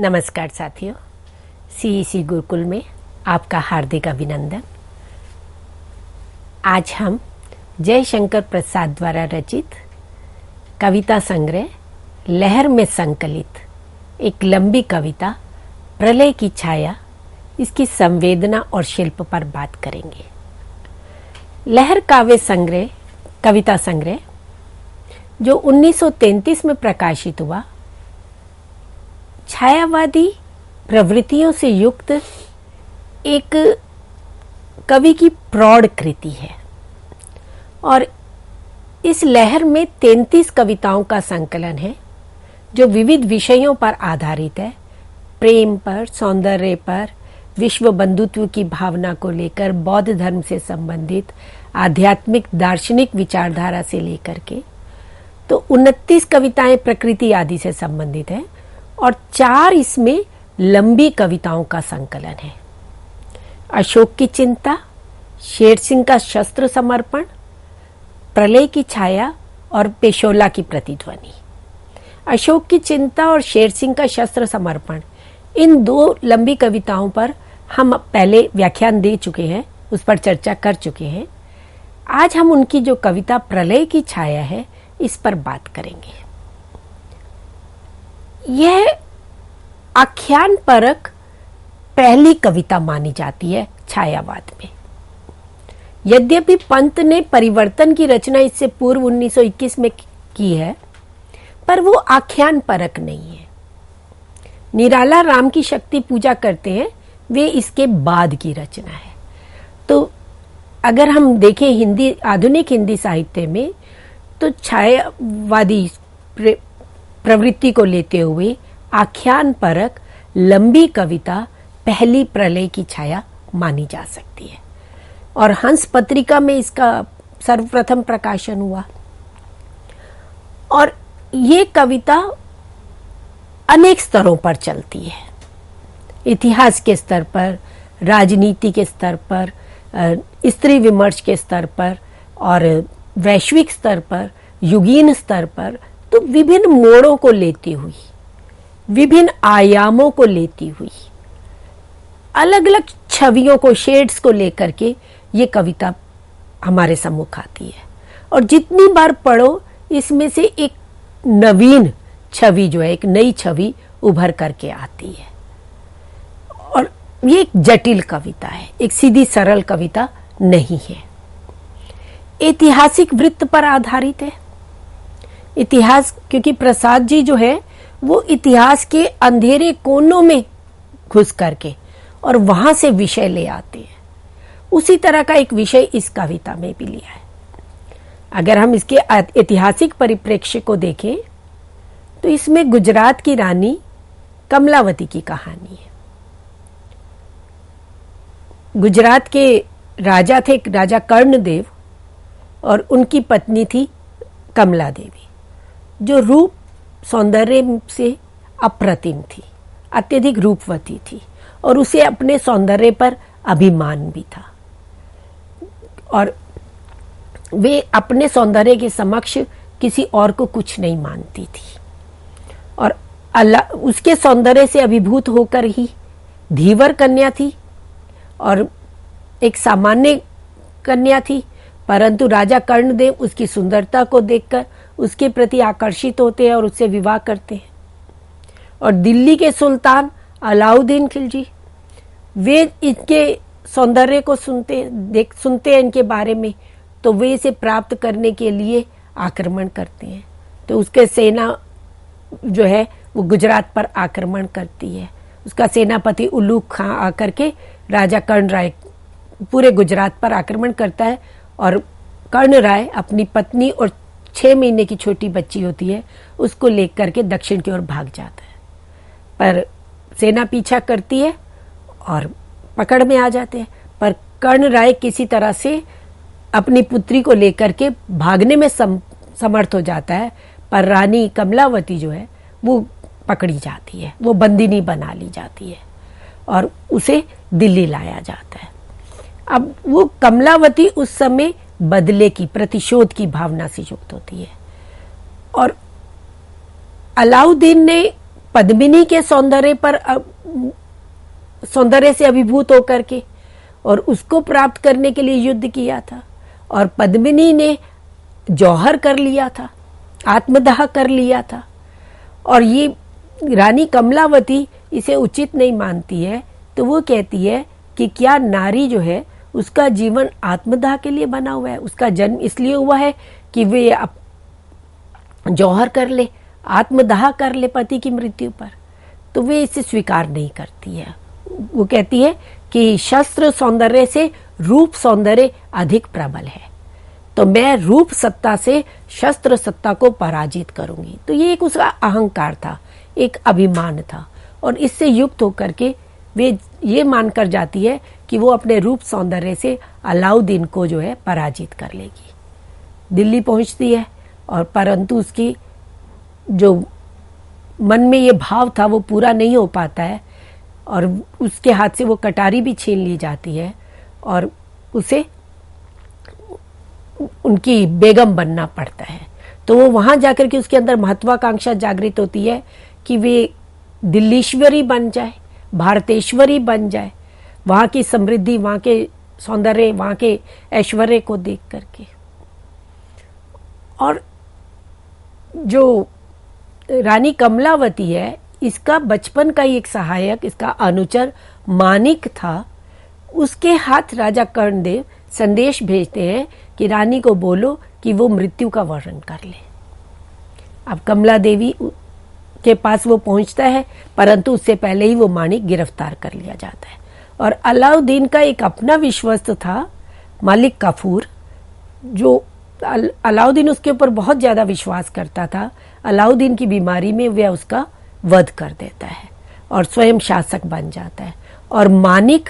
नमस्कार साथियों, सीईसी गुरुकुल में आपका हार्दिक अभिनंदन। आज हम जयशंकर प्रसाद द्वारा रचित कविता संग्रह लहर में संकलित एक लंबी कविता प्रलय की छाया, इसकी संवेदना और शिल्प पर बात करेंगे। लहर काव्य संग्रह कविता संग्रह जो 1933 में प्रकाशित हुआ, छायावादी प्रवृत्तियों से युक्त एक कवि की प्रौढ़ कृति है और इस लहर में 33 कविताओं का संकलन है जो विविध विषयों पर आधारित है। प्रेम पर, सौंदर्य पर, विश्व बंधुत्व की भावना को लेकर, बौद्ध धर्म से संबंधित आध्यात्मिक दार्शनिक विचारधारा से लेकर के तो 29 कविताएं प्रकृति आदि से संबंधित है और 4 इसमें लंबी कविताओं का संकलन है। अशोक की चिंता, शेर सिंह का शस्त्र समर्पण, प्रलय की छाया और पेशोला की प्रतिध्वनि। अशोक की चिंता और शेर सिंह का शस्त्र समर्पण, इन 2 लंबी कविताओं पर हम पहले व्याख्यान दे चुके हैं, उस पर चर्चा कर चुके हैं। आज हम उनकी जो कविता प्रलय की छाया है, इस पर बात करेंगे। यह आख्यान परक पहली कविता मानी जाती है छायावाद में। यद्यपि पंत ने परिवर्तन की रचना इससे पूर्व 1921 में की है, पर वो आख्यान परक नहीं है। निराला राम की शक्ति पूजा करते हैं, वे इसके बाद की रचना है। तो अगर हम देखें हिंदी, आधुनिक हिंदी साहित्य में, तो छायावादी प्रवृत्ति को लेते हुए आख्यान परक लंबी कविता पहली प्रलय की छाया मानी जा सकती है और हंस पत्रिका में इसका सर्वप्रथम प्रकाशन हुआ। और ये कविता अनेक स्तरों पर चलती है, इतिहास के स्तर पर, राजनीति के स्तर पर, स्त्री विमर्श के स्तर पर और वैश्विक स्तर पर, युगीन स्तर पर, तो विभिन्न मोड़ों को लेती हुई, विभिन्न आयामों को लेती हुई, अलग अलग छवियों को, शेड्स को लेकर के ये कविता हमारे सम्मुख आती है। और जितनी बार पढ़ो, इसमें से एक नवीन छवि जो है, एक नई छवि उभर करके आती है। और ये एक जटिल कविता है, एक सीधी सरल कविता नहीं है। ऐतिहासिक वृत्त पर आधारित है। इतिहास, क्योंकि प्रसाद जी जो है वो इतिहास के अंधेरे कोनों में घुस करके और वहां से विषय ले आते हैं। उसी तरह का एक विषय इस कविता में भी लिया है। अगर हम इसके ऐतिहासिक परिप्रेक्ष्य को देखें तो इसमें गुजरात की रानी कमलावती की कहानी है। गुजरात के राजा थे राजा कर्णदेव और उनकी पत्नी थी कमला देवी, जो रूप सौंदर्य से अप्रतिम थी, अत्यधिक रूपवती थी और उसे अपने सौंदर्य पर अभिमान भी था और वे अपने सौंदर्य के समक्ष किसी और को कुछ नहीं मानती थी और अल्लाह उसके सौंदर्य से अभिभूत होकर ही धीवर कन्या थी और एक सामान्य कन्या थी, परंतु राजा कर्णदेव उसकी सुंदरता को देखकर उसके प्रति आकर्षित होते हैं और उससे विवाह करते हैं। और दिल्ली के सुल्तान अलाउद्दीन खिलजी, वे इनके सौंदर्य को सुनते हैं इनके बारे में, तो वे इसे प्राप्त करने के लिए आक्रमण करते हैं। तो उसके सेना जो है वो गुजरात पर आक्रमण करती है। उसका सेनापति उल्लूक खां आकर के राजा कर्ण राय पूरे गुजरात पर आक्रमण करता है और कर्ण राय अपनी पत्नी और 6 महीने की छोटी बच्ची होती है, उसको लेकर के दक्षिण की ओर भाग जाता है। पर सेना पीछा करती है और पकड़ में आ जाते हैं, पर कर्ण राय किसी तरह से अपनी पुत्री को लेकर के भागने में समर्थ हो जाता है, पर रानी कमलावती जो है वो पकड़ी जाती है, वो बंदिनी बना ली जाती है और उसे दिल्ली लाया जाता है। अब वो कमलावती उस समय बदले की, प्रतिशोध की भावना से युक्त होती है और अलाउद्दीन ने पद्मिनी के सौंदर्य से अभिभूत होकर के और उसको प्राप्त करने के लिए युद्ध किया था, और पद्मिनी ने जौहर कर लिया था, आत्मदाह कर लिया था, और ये रानी कमलावती इसे उचित नहीं मानती है। तो वो कहती है कि क्या नारी जो है उसका जीवन आत्मदाह के लिए बना हुआ है? उसका जन्म इसलिए हुआ है कि वे जौहर कर ले, आत्मदाह कर ले पति की मृत्यु पर? तो वे इसे स्वीकार नहीं करती है। वो कहती है कि शस्त्र सौंदर्य से रूप सौंदर्य अधिक प्रबल है, तो मैं रूप सत्ता से शस्त्र सत्ता को पराजित करूंगी। तो ये एक उसका अहंकार था, एक अभिमान था, और इससे युक्त होकर के वे ये मानकर जाती है कि वो अपने रूप सौंदर्य से अलाउद्दीन को जो है पराजित कर लेगी। दिल्ली पहुंचती है, और परंतु उसकी जो मन में ये भाव था वो पूरा नहीं हो पाता है, और उसके हाथ से वो कटारी भी छीन ली जाती है, और उसे उनकी बेगम बनना पड़ता है। तो वो वहां जाकर के उसके अंदर महत्वाकांक्षा जागृत होती है कि वे दिल्लीश्वरी बन जाए, भारतेश्वरी बन जाए, वहां की समृद्धि, वहां के सौंदर्य, वहां के ऐश्वर्य को देख करके। और जो रानी कमलावती है, इसका बचपन का ही एक सहायक, इसका अनुचर मानिक था। उसके हाथ राजा कर्णदेव संदेश भेजते हैं कि रानी को बोलो कि वो मृत्यु का वर्ण कर ले। अब कमला देवी के पास वो पहुंचता है, परंतु उससे पहले ही वो मानिक गिरफ्तार कर लिया जाता है। और अलाउद्दीन का एक अपना विश्वस्त था, मालिक काफूर, जो अलाउद्दीन उसके ऊपर बहुत ज्यादा विश्वास करता था। अलाउद्दीन की बीमारी में वह उसका वध कर देता है और स्वयं शासक बन जाता है। और मानिक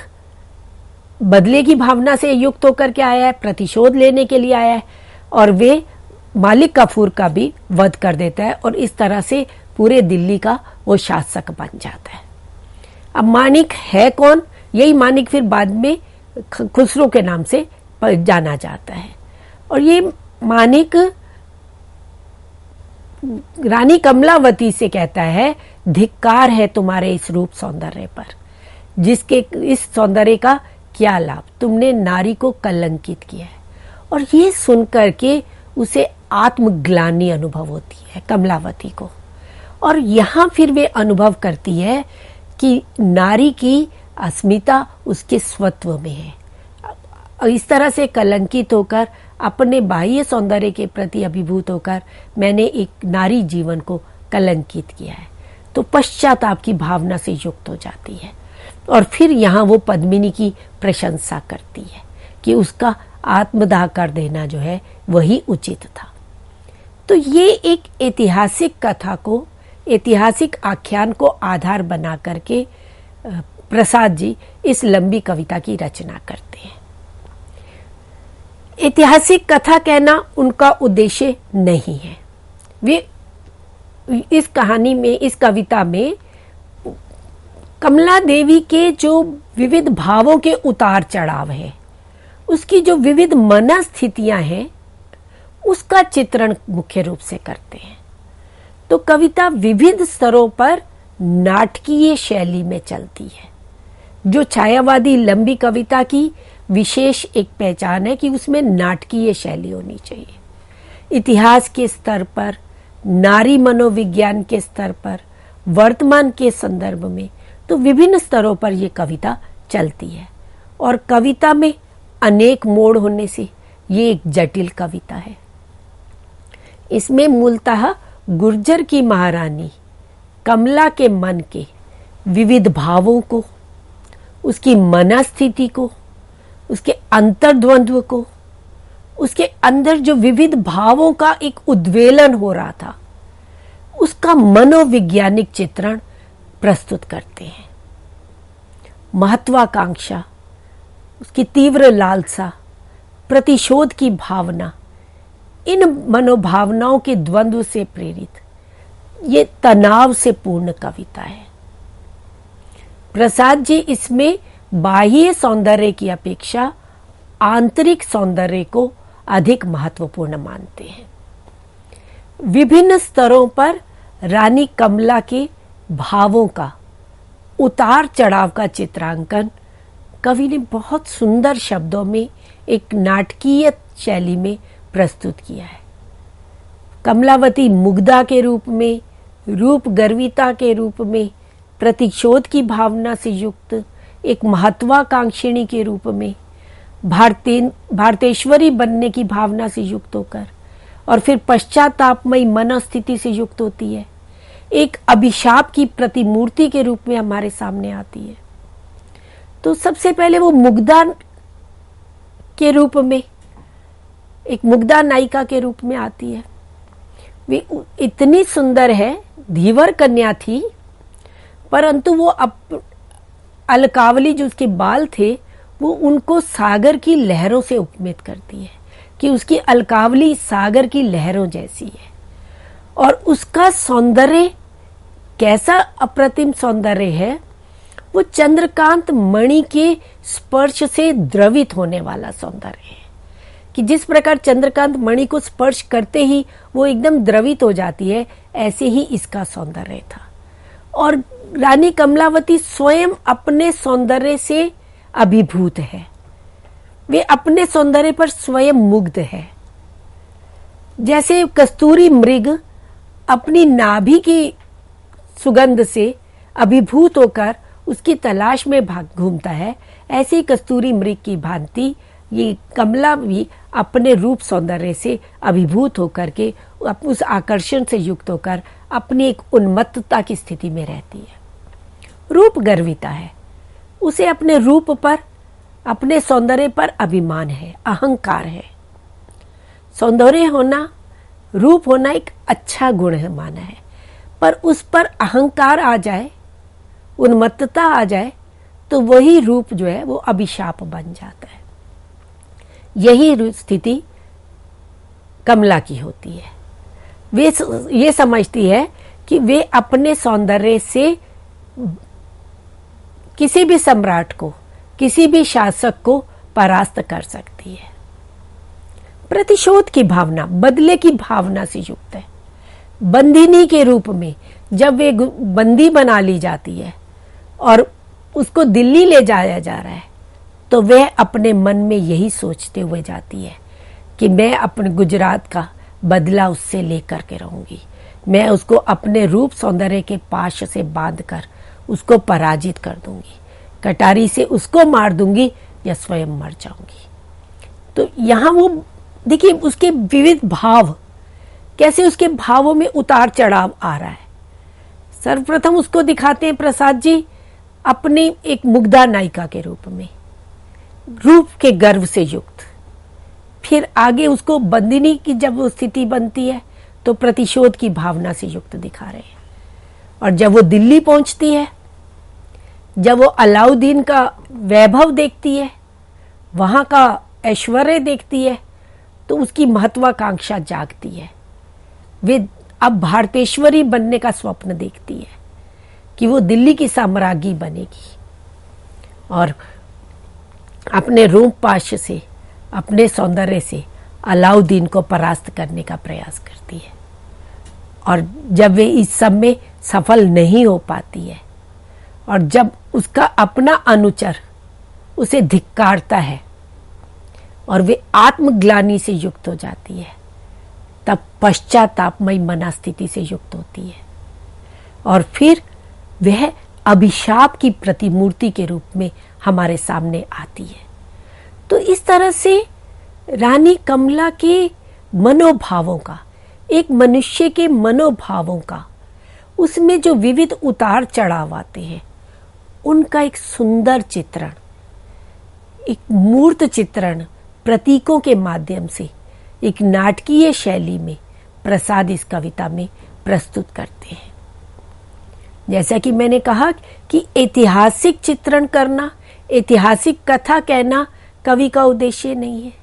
बदले की भावना से युक्त होकर के आया है, प्रतिशोध लेने के लिए आया है, और वे मालिक काफूर का भी वध कर देता है, और इस तरह से पूरे दिल्ली का वो शासक बन जाता है। अब मानिक है कौन? यही मानिक फिर बाद में खुसरो के नाम से जाना जाता है। और ये मानिक रानी कमलावती से कहता है, धिक्कार है तुम्हारे इस रूप सौंदर्य पर, जिसके इस सौंदर्य का क्या लाभ, तुमने नारी को कलंकित किया है। और ये सुनकर के उसे आत्मग्लानि अनुभव होती है कमलावती को, और यहां फिर वे अनुभव करती है कि नारी की अस्मिता उसके स्वत्व में है। इस तरह से कलंकित होकर, अपने बाह्य सौंदर्य के प्रति अभिभूत होकर मैंने एक नारी जीवन को कलंकित किया है, तो पश्चाताप की भावना से युक्त हो जाती है। और फिर यहाँ वो पद्मिनी की प्रशंसा करती है कि उसका आत्मदाह कर देना जो है वही उचित था। तो ये एक ऐतिहासिक कथा को, ऐतिहासिक आख्यान को आधार बना करके प्रसाद जी इस लंबी कविता की रचना करते हैं। ऐतिहासिक कथा कहना उनका उद्देश्य नहीं है। वे इस कहानी में, इस कविता में कमला देवी के जो विविध भावों के उतार चढ़ाव है, उसकी जो विविध मनस्थितियां हैं, उसका चित्रण मुख्य रूप से करते हैं। तो कविता विविध स्तरों पर नाटकीय शैली में चलती है। जो छायावादी लंबी कविता की विशेष एक पहचान है कि उसमें नाटकीय शैली होनी चाहिए। इतिहास के स्तर पर, नारी मनोविज्ञान के स्तर पर, वर्तमान के संदर्भ में, तो विभिन्न स्तरों पर ये कविता चलती है। और कविता में अनेक मोड़ होने से ये एक जटिल कविता है। इसमें मूलतः गुर्जर की महारानी कमला के मन के विविध भावों को, उसकी मनस्थिति को, उसके अंतर्द्वंद्व को, उसके अंदर जो विविध भावों का एक उद्वेलन हो रहा था, उसका मनोवैज्ञानिक चित्रण प्रस्तुत करते हैं। महत्वाकांक्षा, उसकी तीव्र लालसा, प्रतिशोध की भावना, इन मनोभावनाओं के द्वंद्व से प्रेरित ये तनाव से पूर्ण कविता है। प्रसाद जी इसमें बाह्य सौंदर्य की अपेक्षा आंतरिक सौंदर्य को अधिक महत्वपूर्ण मानते हैं। विभिन्न स्तरों पर रानी कमला के भावों का, उतार चढ़ाव का चित्रांकन कवि ने बहुत सुंदर शब्दों में एक नाटकीय शैली में प्रस्तुत किया है। कमलावती मुग्धा के रूप में, रूप गर्विता के रूप में, प्रतिशोध की भावना से युक्त एक महत्वाकांक्षिणी के रूप में, भारतेश्वरी बनने की भावना से युक्त होकर और फिर पश्चातापमयी मनोस्थिति से युक्त होती है, एक अभिशाप की प्रतिमूर्ति के रूप में हमारे सामने आती है। तो सबसे पहले वो मुग्धा के रूप में, एक मुग्धा नायिका के रूप में आती है। वे इतनी सुंदर है, धीवर कन्या थी, परंतु वो अलकावली जो उसके बाल थे वो उनको सागर की लहरों से उपमित करती है कि उसकी अलकावली सागर की लहरों जैसी है। और उसका सौंदर्य कैसा अप्रतिम सौंदर्य है, वो चंद्रकांत मणि के स्पर्श से द्रवित होने वाला सौंदर्य है कि जिस प्रकार चंद्रकांत मणि को स्पर्श करते ही वो एकदम द्रवित हो जाती है, ऐसे ही इसका सौंदर्य था। और रानी कमलावती स्वयं अपने सौंदर्य से अभिभूत है, वे अपने सौंदर्य पर स्वयं मुग्ध है। जैसे कस्तूरी मृग अपनी नाभि की सुगंध से अभिभूत होकर उसकी तलाश में भाग घूमता है, ऐसे ही कस्तूरी मृग की भांति ये कमला भी अपने रूप सौंदर्य से अभिभूत होकर के उस आकर्षण से युक्त होकर अपनी एक उन्मत्तता की स्थिति में रहती है। रूप गर्विता है, उसे अपने रूप पर, अपने सौंदर्य पर अभिमान है, अहंकार है। सौंदर्य होना, रूप होना एक अच्छा गुण है माना है, पर उस पर अहंकार आ जाए, उन्मत्तता आ जाए तो वही रूप जो है वो अभिशाप बन जाता है। यही स्थिति कमला की होती है। वे ये समझती है कि वे अपने सौंदर्य से किसी भी सम्राट को, किसी भी शासक को परास्त कर सकती है। प्रतिशोध की भावना, बदले की भावना से युक्त है। बंदिनी के रूप में जब वे बंदी बना ली जाती है और उसको दिल्ली ले जाया जा रहा है, तो वह अपने मन में यही सोचते हुए जाती है कि मैं अपने गुजरात का बदला उससे लेकर के रहूंगी, मैं उसको अपने रूप सौंदर्य के पाश से बांधकर उसको पराजित कर दूंगी, कटारी से उसको मार दूंगी या स्वयं मर जाऊंगी। तो यहां वो देखिए उसके विविध भाव, कैसे उसके भावों में उतार चढ़ाव आ रहा है। सर्वप्रथम उसको दिखाते हैं प्रसाद जी अपनी एक मुग्धा नायिका के रूप में, रूप के गर्व से युक्त। फिर आगे उसको बंदिनी की जब वो स्थिति बनती है तो प्रतिशोध की भावना से युक्त दिखा रहे हैं। और जब वो दिल्ली पहुंचती है, जब वो अलाउद्दीन का वैभव देखती है, वहां का ऐश्वर्य देखती है, तो उसकी महत्वाकांक्षा जागती है। वे अब भारतेश्वरी बनने का स्वप्न देखती है कि वो दिल्ली की साम्राज्ञी बनेगी और अपने रूप पाश से, अपने सौंदर्य से अलाउद्दीन को परास्त करने का प्रयास करती है। और जब वे इस सब में सफल नहीं हो पाती है और जब उसका अपना अनुचर उसे धिक्कारता है और वे आत्मग्लानि से युक्त हो जाती है, तब पश्चातापमयी मनस्थिति से युक्त होती है और फिर वह अभिशाप की प्रतिमूर्ति के रूप में हमारे सामने आती है। तो इस तरह से रानी कमला के मनोभावों का, एक मनुष्य के मनोभावों का, उसमें जो विविध उतार चढ़ाव आते हैं, उनका एक सुंदर चित्रण, एक मूर्त चित्रण प्रतीकों के माध्यम से एक नाटकीय शैली में प्रसाद इस कविता में प्रस्तुत करते हैं। जैसा कि मैंने कहा कि ऐतिहासिक चित्रण करना, ऐतिहासिक कथा कहना कवि का उद्देश्य नहीं है।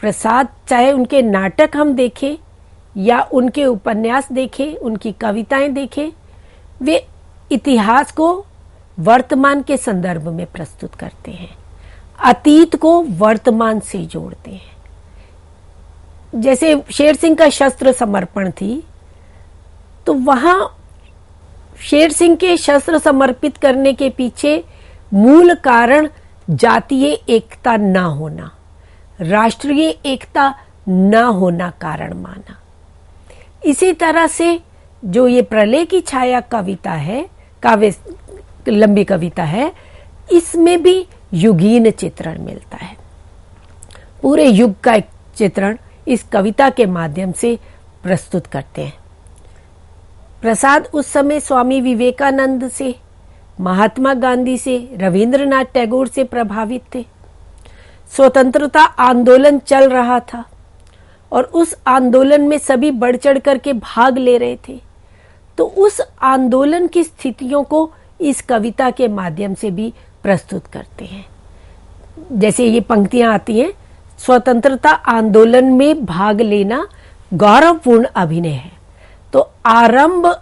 प्रसाद चाहे उनके नाटक हम देखें या उनके उपन्यास देखें, उनकी कविताएं देखें, वे इतिहास को वर्तमान के संदर्भ में प्रस्तुत करते हैं, अतीत को वर्तमान से जोड़ते हैं। जैसे शेर सिंह का शस्त्र समर्पण थी, तो वहां शेर सिंह के शस्त्र समर्पित करने के पीछे मूल कारण जातीय एकता न होना, राष्ट्रीय एकता न होना कारण माना। इसी तरह से जो ये प्रलय की छाया कविता है, काव्य लंबी कविता है, इसमें भी युगीन चित्रण मिलता है। पूरे युग का एक चित्रण इस कविता के माध्यम से प्रस्तुत करते हैं। प्रसाद उस समय स्वामी विवेकानंद से, महात्मा गांधी से, रविंद्रनाथ टैगोर से प्रभावित थे। स्वतंत्रता आंदोलन चल रहा था और उस आंदोलन में सभी बढ़ चढ़ करके भाग ले रहे थे। तो उस आंदोलन की स्थितियों को इस कविता के माध्यम से भी प्रस्तुत करते हैं। जैसे ये पंक्तियां आती हैं, स्वतंत्रता आंदोलन में भाग लेना गौरवपूर्ण अभिनय है। तो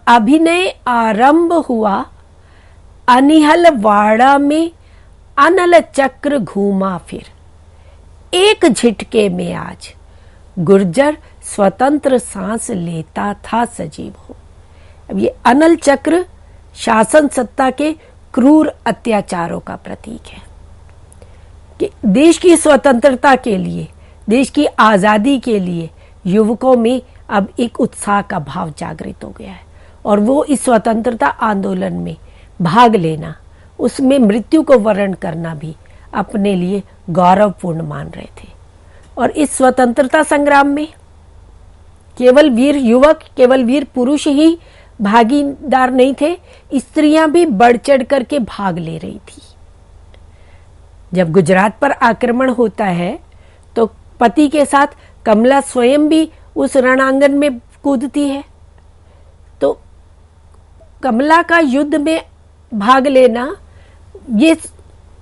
अभिनय आरंभ हुआ, अनिहल वाड़ा में अनल चक्र घूमा फिर, एक झटके में आज गुर्जर स्वतंत्र सांस लेता था सजीव हो। अब ये अनल चक्र शासन सत्ता के क्रूर अत्याचारों का प्रतीक है कि देश की स्वतंत्रता के लिए, देश की आजादी के लिए युवकों में अब एक उत्साह का भाव जागृत हो गया है और वो इस स्वतंत्रता आंदोलन में भाग लेना, उसमें मृत्यु को वर्ण करना भी अपने लिए गौरवपूर्ण मान रहे थे। और इस स्वतंत्रता संग्राम में केवल वीर युवक, केवल वीर पुरुष ही भागीदार नहीं थे, स्त्रियां भी बढ़ चढ़ करके भाग ले रही थी। जब गुजरात पर आक्रमण होता है तो पति के साथ कमला स्वयं भी उस रणांगन में कूदती है। तो कमला का युद्ध में भाग लेना, ये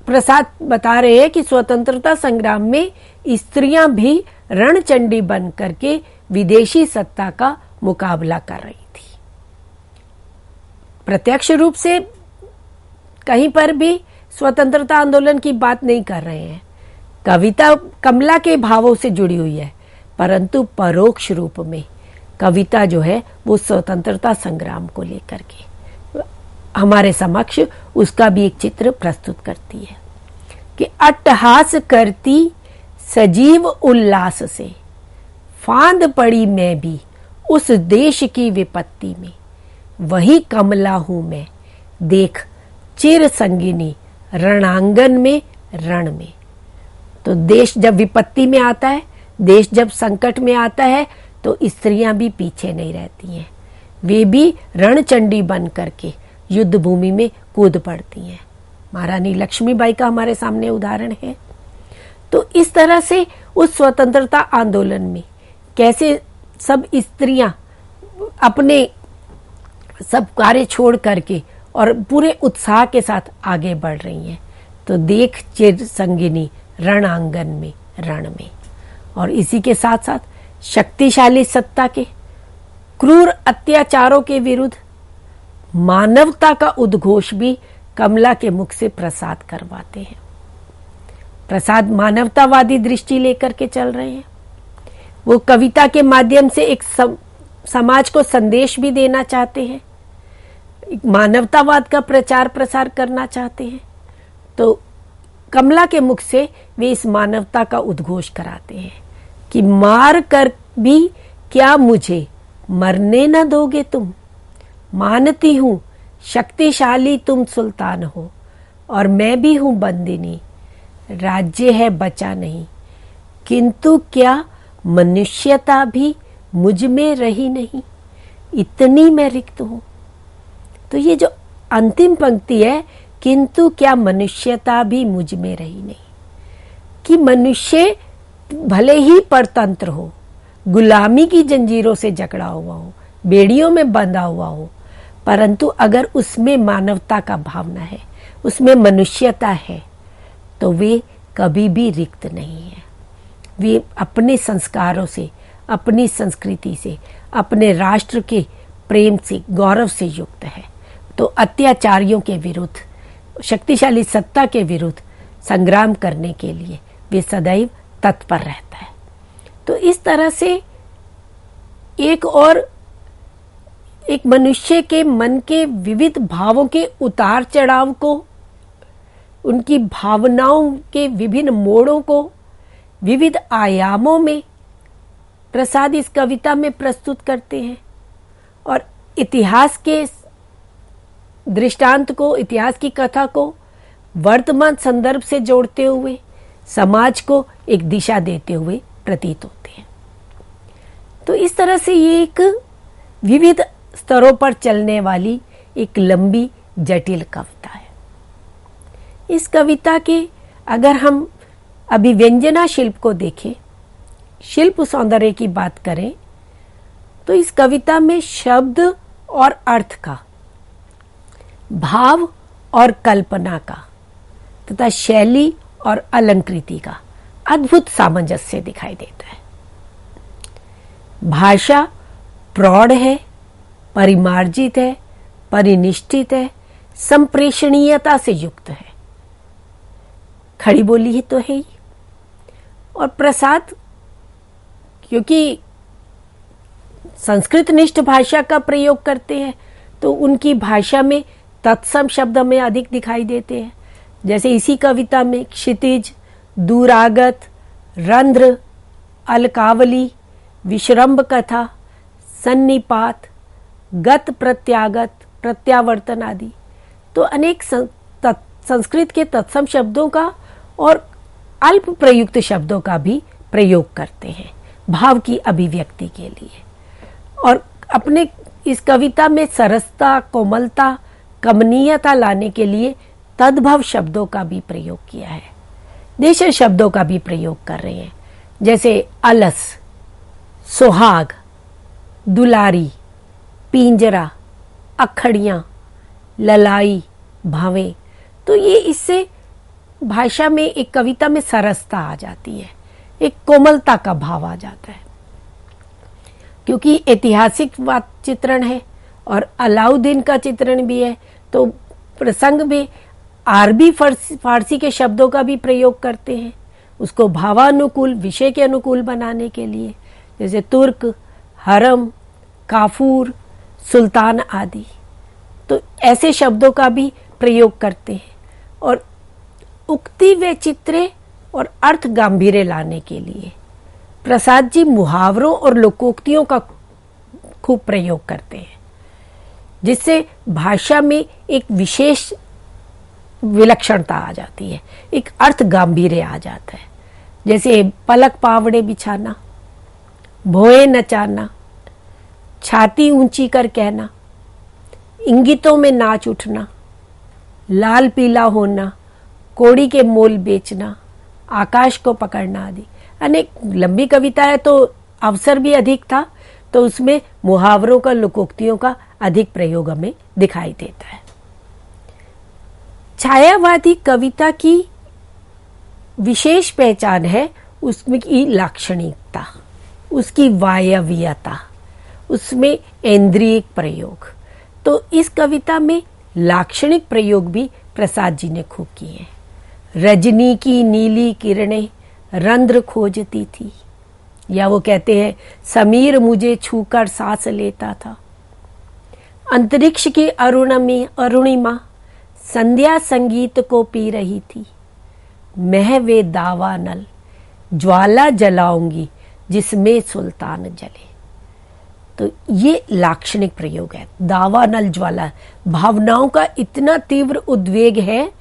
प्रसाद बता रहे हैं कि स्वतंत्रता संग्राम में स्त्रियां भी रणचंडी बन करके विदेशी सत्ता का मुकाबला कर रही थी। प्रत्यक्ष रूप से कहीं पर भी स्वतंत्रता आंदोलन की बात नहीं कर रहे हैं, कविता कमला के भावों से जुड़ी हुई है, परंतु परोक्ष रूप में कविता जो है वो स्वतंत्रता संग्राम को लेकर के हमारे समक्ष उसका भी एक चित्र प्रस्तुत करती है कि अट्टहास करती सजीव उल्लास से, फांद पड़ी मैं भी उस देश की विपत्ति में, वही कमला हूं मैं देख चिर संगिनी रणांगन में रण में। तो देश जब विपत्ति में आता है, देश जब संकट में आता है, तो स्त्रियां भी पीछे नहीं रहती हैं, वे भी रणचंडी बन करके युद्ध भूमि में कूद पड़ती हैं। महारानी लक्ष्मीबाई का हमारे सामने उदाहरण है। तो इस तरह से उस स्वतंत्रता आंदोलन में कैसे सब स्त्रियां अपने सब कार्य छोड़ करके और पूरे उत्साह के साथ आगे बढ़ रही हैं। तो देख चिर संगिनी रण आंगन में रण में। और इसी के साथ साथ शक्तिशाली सत्ता के क्रूर अत्याचारों के विरुद्ध मानवता का उद्घोष भी कमला के मुख से प्रसाद करवाते हैं। प्रसाद मानवतावादी दृष्टि लेकर के चल रहे हैं। वो कविता के माध्यम से एक समाज को संदेश भी देना चाहते हैं, मानवतावाद का प्रचार प्रसार करना चाहते हैं। तो कमला के मुख से वे इस मानवता का उद्घोष कराते हैं कि मार कर भी क्या मुझे मरने न दोगे तुम, मानती हूं शक्तिशाली तुम सुल्तान हो और मैं भी हूं बंदिनी, राज्य है बचा नहीं, किंतु क्या मनुष्यता भी मुझ में रही नहीं, इतनी मैं रिक्त हूं। तो ये जो अंतिम पंक्ति है, किंतु क्या मनुष्यता भी मुझ में रही नहीं, कि मनुष्य भले ही परतंत्र हो, गुलामी की जंजीरों से जकड़ा हुआ हो, बेड़ियों में बंधा हुआ हो, परंतु अगर उसमें मानवता का भावना है, उसमें मनुष्यता है, तो वे कभी भी रिक्त नहीं है। वे अपने संस्कारों से, अपनी संस्कृति से, अपने राष्ट्र के प्रेम से, गौरव से युक्त है। तो अत्याचारियों के विरुद्ध, शक्तिशाली सत्ता के विरुद्ध संग्राम करने के लिए वे सदैव तत्पर रहता है। तो इस तरह से एक और एक मनुष्य के मन के विविध भावों के उतार चढ़ाव को, उनकी भावनाओं के विभिन्न मोड़ों को विविध आयामों में प्रसाद इस कविता में प्रस्तुत करते हैं और इतिहास के दृष्टांत को, इतिहास की कथा को वर्तमान संदर्भ से जोड़ते हुए समाज को एक दिशा देते हुए प्रतीत होते हैं। तो इस तरह से ये एक विविध स्तरों पर चलने वाली एक लंबी जटिल कविता है। इस कविता के अगर हम अभिव्यंजना शिल्प को देखें, शिल्प सौंदर्य की बात करें, तो इस कविता में शब्द और अर्थ का, भाव और कल्पना का तथा शैली और अलंकृति का अद्भुत सामंजस्य दिखाई देता है। भाषा प्रौढ़ है, परिमार्जित है, परिनिष्ठित है, संप्रेषणीयता से युक्त है, खड़ी बोली ही तो है ही। और प्रसाद क्योंकि संस्कृत निष्ठ भाषा का प्रयोग करते हैं तो उनकी भाषा में तत्सम शब्द हमें अधिक दिखाई देते हैं। जैसे इसी कविता में क्षितिज, दूरागत, रंध्र, अलकावली, विश्रम्भ कथा, सन्निपात, गत प्रत्यागत, प्रत्यावर्तन आदि तो अनेक संस्कृत के तत्सम शब्दों का और अल्प प्रयुक्त शब्दों का भी प्रयोग करते हैं भाव की अभिव्यक्ति के लिए। और अपने इस कविता में सरसता, कोमलता, कमनीयता लाने के लिए तद्भव शब्दों का भी प्रयोग किया है, देशज शब्दों का भी प्रयोग कर रहे हैं, जैसे अलस, सुहाग, दुलारी, पिंजरा, अखड़ियां, ललाई, भावें। तो ये इससे भाषा में, एक कविता में सरसता आ जाती है, एक कोमलता का भाव आ जाता है। क्योंकि ऐतिहासिक चित्रण है और अलाउद्दीन का चित्रण भी है, तो प्रसंग में अरबी फारसी के शब्दों का भी प्रयोग करते हैं उसको भावानुकूल, विषय के अनुकूल बनाने के लिए, जैसे तुर्क, हरम, काफूर, सुल्तान आदि। तो ऐसे शब्दों का भी प्रयोग करते हैं। और उक्ति व चित्रे और अर्थ गांभीर्य लाने के लिए प्रसाद जी मुहावरों और लोकोक्तियों का खूब प्रयोग करते हैं, जिससे भाषा में एक विशेष विलक्षणता आ जाती है, एक अर्थ गांभीर्य आ जाता है। जैसे पलक पावड़े बिछाना, भोए नचाना, छाती ऊंची कर कहना, इंगितों में नाच उठना, लाल पीला होना, कोड़ी के मोल बेचना, आकाश को पकड़ना आदि। अनेक लंबी कविता है तो अवसर भी अधिक था, तो उसमें मुहावरों का, लोकोक्तियों का अधिक प्रयोग हमें दिखाई देता है। छायावादी कविता की विशेष पहचान है उसमें की लाक्षणिकता, उसकी वायव्यता, उसमें इंद्रिय प्रयोग। तो इस कविता में लाक्षणिक प्रयोग भी प्रसाद जी ने खूब किए हैं। रजनी की नीली किरणें रंध्र खोजती थी, या वो कहते हैं समीर मुझे छूकर सांस लेता था। अंतरिक्ष की अरुणिमा संध्या संगीत को पी रही थी। मैं वे दावा नल ज्वाला जलाऊंगी जिसमें सुल्तान जले। तो ये लाक्षणिक प्रयोग है। दावा नल ज्वाला, भावनाओं का इतना तीव्र उद्वेग है,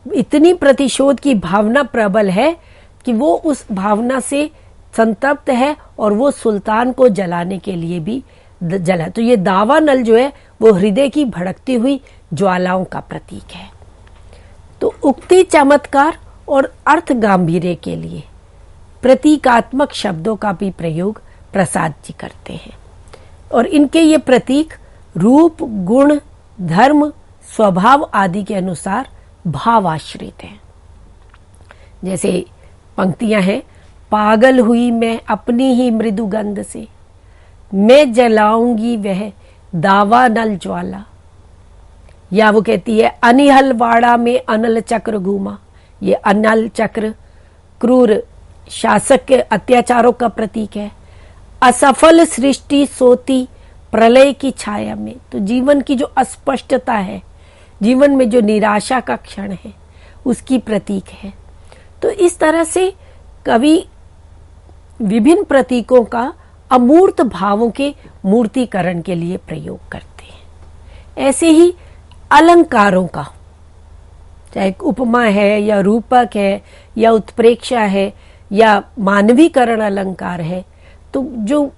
इतनी प्रतिशोध की भावना प्रबल है कि वो उस भावना से संतप्त है और वो सुल्तान को जलाने के लिए भी जला। तो ये दावा नल जो है वो हृदय की भड़कती हुई ज्वालाओं का प्रतीक है। तो उक्ति चमत्कार और अर्थ गांभीर्य के लिए प्रतीकात्मक शब्दों का भी प्रयोग प्रसाद जी करते हैं, और इनके ये प्रतीक रूप, गुण, धर्म, स्वभाव आदि के अनुसार भावाश्रित हैं। जैसे पंक्तियां हैं, पागल हुई मैं अपनी ही मृदु गंध से, मैं जलाऊंगी वह दावा नल ज्वाला। या वो कहती है अनिहलवाड़ा में अनल चक्र घूमा। ये अनल चक्र क्रूर शासक के अत्याचारों का प्रतीक है। असफल सृष्टि सोती प्रलय की छाया में, तो जीवन की जो अस्पष्टता है, जीवन में जो निराशा का क्षण है, उसकी प्रतीक है। तो इस तरह से कवि विभिन्न प्रतीकों का अमूर्त भावों के मूर्तिकरण के लिए प्रयोग करते हैं। ऐसे ही अलंकारों का, चाहे उपमा है या रूपक है या उत्प्रेक्षा है या मानवीकरण अलंकार है, तो जो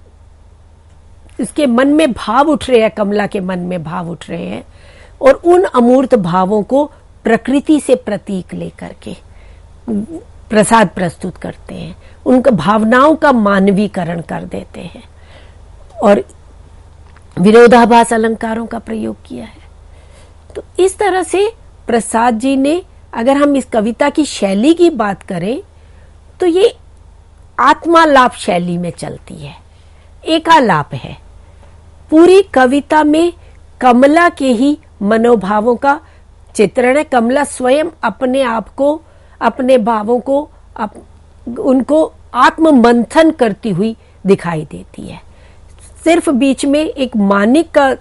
इसके मन में भाव उठ रहे हैं, कमला के मन में भाव उठ रहे हैं, और उन अमूर्त भावों को प्रकृति से प्रतीक लेकर के प्रसाद प्रस्तुत करते हैं, उनका भावनाओं का मानवीकरण कर देते हैं और विरोधाभास अलंकारों का प्रयोग किया है। तो इस तरह से प्रसाद जी ने, अगर हम इस कविता की शैली की बात करें तो ये आत्मालाप शैली में चलती है, एकालाप है। पूरी कविता में कमला के ही मनोभावों का चित्रण है। कमला स्वयं अपने आप को, अपने भावों को, उनको आत्म मंथन करती हुई दिखाई देती है। सिर्फ बीच में एक मानिक का,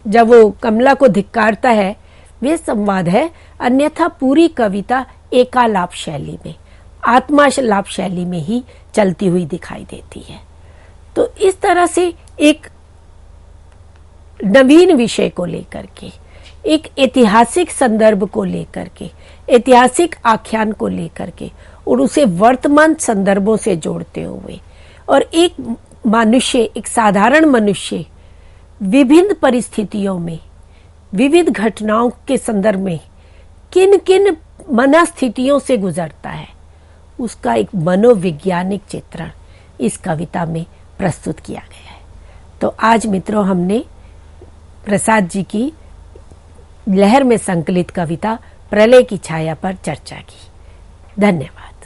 जब वो कमला को धिक्कारता है, वे संवाद है, अन्यथा पूरी कविता एकालाप शैली में, आत्मालाप शैली में ही चलती हुई दिखाई देती है। तो इस तरह से एक नवीन विषय को लेकर के, एक ऐतिहासिक संदर्भ को लेकर के, ऐतिहासिक आख्यान को लेकर के, और उसे वर्तमान संदर्भों से जोड़ते हुए, और एक मनुष्य, एक साधारण मनुष्य विभिन्न परिस्थितियों में, विविध घटनाओं के संदर्भ में किन किन मनस्थितियों से गुजरता है, उसका एक मनोवैज्ञानिक चित्रण इस कविता में प्रस्तुत किया गया है। तो आज मित्रों, हमने प्रसाद जी की लहर में संकलित कविता प्रलय की छाया पर चर्चा की। धन्यवाद।